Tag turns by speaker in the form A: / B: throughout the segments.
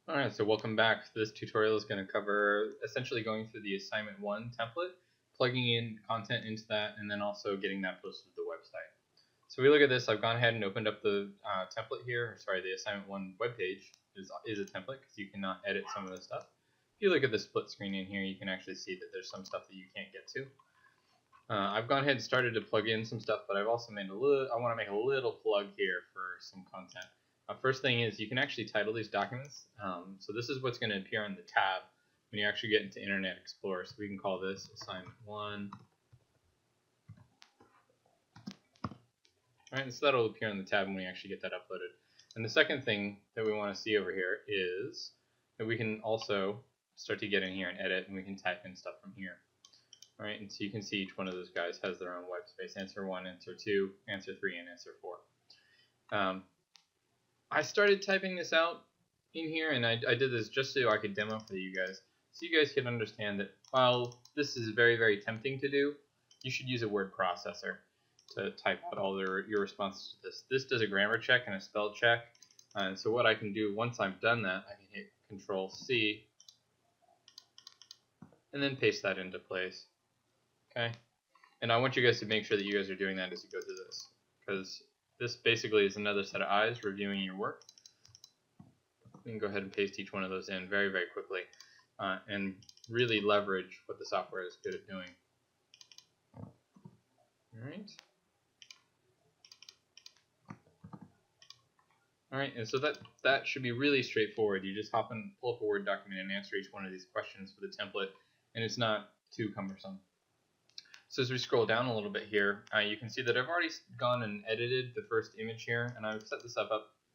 A: Alright, so welcome back. This tutorial is going to cover essentially going through the assignment 1 template, plugging in content into that, and then also getting that posted to the website. So we look at this, I've gone ahead and opened up the template here, the assignment 1 webpage is a template because you cannot edit some of this stuff. If you look at the split screen in here, you can actually see that there's some stuff that you can't get to. I've gone ahead and started to plug in some stuff, but I've also made I want to make a little plug here for some content. First thing is you can actually title these documents. So this is what's going to appear on the tab when you actually get into Internet Explorer. So we can call this assignment 1. Alright, so that'll appear on the tab when we actually get that uploaded. And the second thing that we want to see over here is that we can also start to get in here and edit, and we can type in stuff from here. Alright, and so you can see each one of those guys has their own web space. Answer 1, answer 2, answer 3, and answer 4. I started typing this out in here, and I did this just so I could demo for you guys, so you guys can understand that while this is very, very tempting to do, you should use a word processor to type out all your responses to this. This does a grammar check and a spell check, and so what I can do once I've done that, I can hit Control-C, and then paste that into place. Okay, and I want you guys to make sure that you guys are doing that as you go through this, because this basically is another set of eyes reviewing your work. You can go ahead and paste each one of those in very, very quickly and really leverage what the software is good at doing. Alright, and so that should be really straightforward. You just hop in, pull up a Word document, and answer each one of these questions for the template, and it's not too cumbersome. So as we scroll down a little bit here, you can see that I've already gone and edited the first image here, and I've set this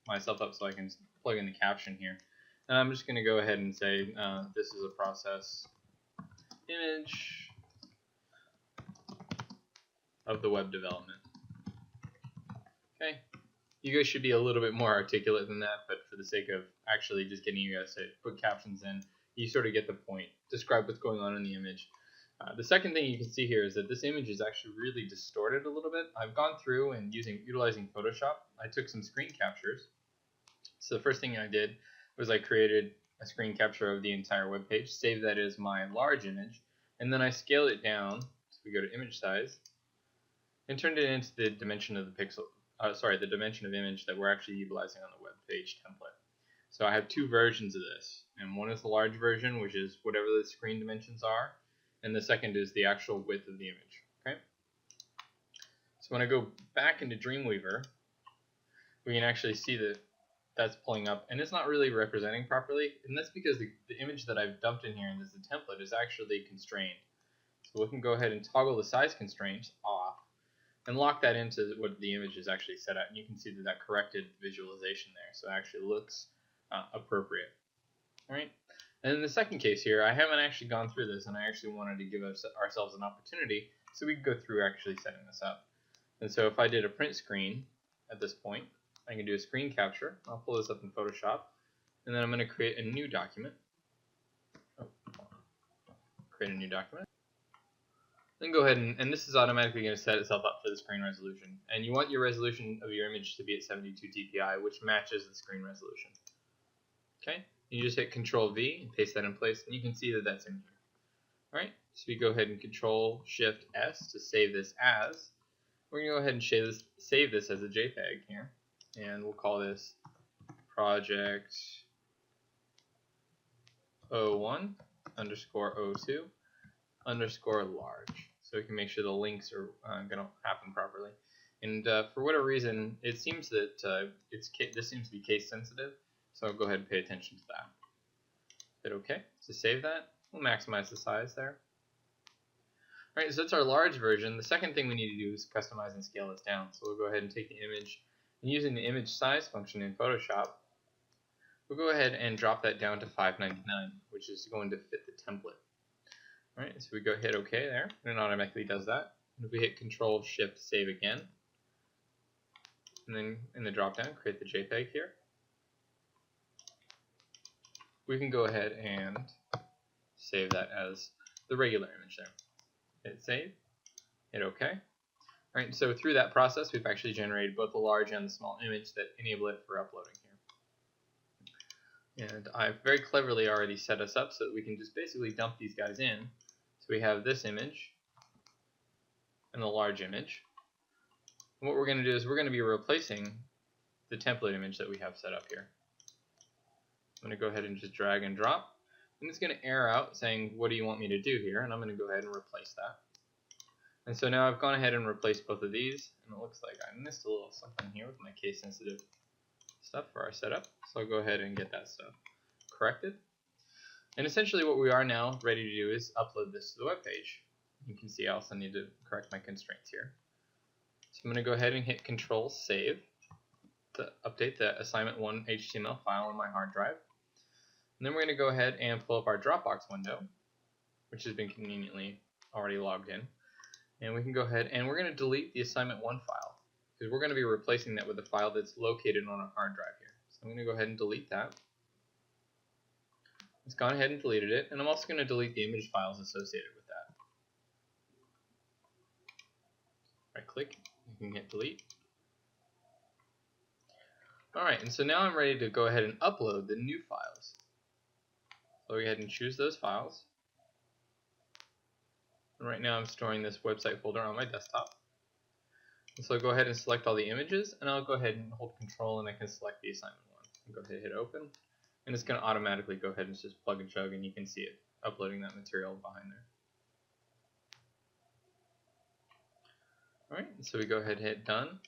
A: myself up so I can plug in the caption here. And I'm just going to go ahead and say this is a process image of the web development. Okay, you guys should be a little bit more articulate than that, but for the sake of actually just getting you guys to put captions in, you sort of get the point. Describe what's going on in the image. The second thing you can see here is that this image is actually really distorted a little bit. I've gone through and utilizing Photoshop, I took some screen captures. So the first thing I did was I created a screen capture of the entire web page, saved that as my large image, and then I scaled it down. So we go to image size and turned it into the dimension of the dimension of image that we're actually utilizing on the web page template. So I have two versions of this, and one is the large version, which is whatever the screen dimensions are, and the second is the actual width of the image. Okay. So when I go back into Dreamweaver, we can actually see that that's pulling up, and it's not really representing properly, and that's because the image that I've dumped in here in this template is actually constrained. So we can go ahead and toggle the size constraints off and lock that into what the image is actually set at, and you can see that corrected visualization there, so it actually looks appropriate. All right. And in the second case here, I haven't actually gone through this, and I actually wanted to give ourselves an opportunity so we can go through actually setting this up. And so if I did a print screen at this point, I can do a screen capture. I'll pull this up in Photoshop, and then I'm going to create a new document. Then go ahead and this is automatically going to set itself up for the screen resolution. And you want your resolution of your image to be at 72 dpi, which matches the screen resolution. Okay. You just hit Control-V and paste that in place, and you can see that that's in here. Alright, so we go ahead and Control-Shift-S to save this as. We're going to go ahead and save this as a JPEG here, and we'll call this project 01 underscore 02 underscore large, so we can make sure the links are going to happen properly. And for whatever reason, it seems that this seems to be case sensitive. So I'll go ahead and pay attention to that. Hit OK to save that. We'll maximize the size there. Alright, so that's our large version. The second thing we need to do is customize and scale this down. So we'll go ahead and take the image, and using the image size function in Photoshop, we'll go ahead and drop that down to 599, which is going to fit the template. Alright, so we go hit OK there, and it automatically does that. And if we hit Control-Shift-Save again, and then in the drop down, create the JPEG here, we can go ahead and save that as the regular image there. Hit save, hit OK. Alright, so through that process, we've actually generated both the large and the small image that enable it for uploading here. And I've very cleverly already set us up so that we can just basically dump these guys in. So we have this image and the large image. And what we're going to do is we're going to be replacing the template image that we have set up here. I'm going to go ahead and just drag and drop. And it's going to error out saying, what do you want me to do here? And I'm going to go ahead and replace that. And so now I've gone ahead and replaced both of these. And it looks like I missed a little something here with my case sensitive stuff for our setup. So I'll go ahead and get that stuff corrected. And essentially what we are now ready to do is upload this to the web page. You can see I also need to correct my constraints here. So I'm going to go ahead and hit Control Save to update the assignment1 HTML file on my hard drive. And then we're going to go ahead and pull up our Dropbox window, which has been conveniently already logged in. And we can go ahead and we're going to delete the assignment1 file because we're going to be replacing that with a file that's located on a hard drive here. So I'm going to go ahead and delete that. It's gone ahead and deleted it, and I'm also going to delete the image files associated with that. Right click, you can hit delete. Alright, and so now I'm ready to go ahead and upload the new files. So go ahead and choose those files. And right now I'm storing this website folder on my desktop. And so I'll go ahead and select all the images, and I'll go ahead and hold Control and I can select the assignment one. I'll go ahead and hit open, and it's going to automatically go ahead and just plug and chug, and you can see it uploading that material behind there. Alright, so we go ahead and hit done.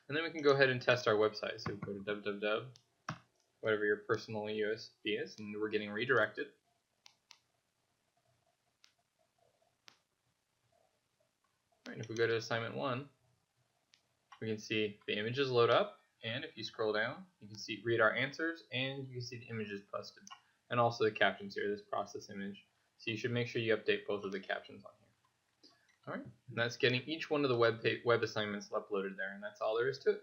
A: And then we can go ahead and test our website. So we go to www, whatever your personal USB is, and we're getting redirected. Alright, if we go to assignment 1, we can see the images load up, and if you scroll down, you can see read our answers, and you can see the images posted, and also the captions here, this process image. So you should make sure you update both of the captions on here. Alright, and that's getting each one of the web assignments uploaded there, and that's all there is to it.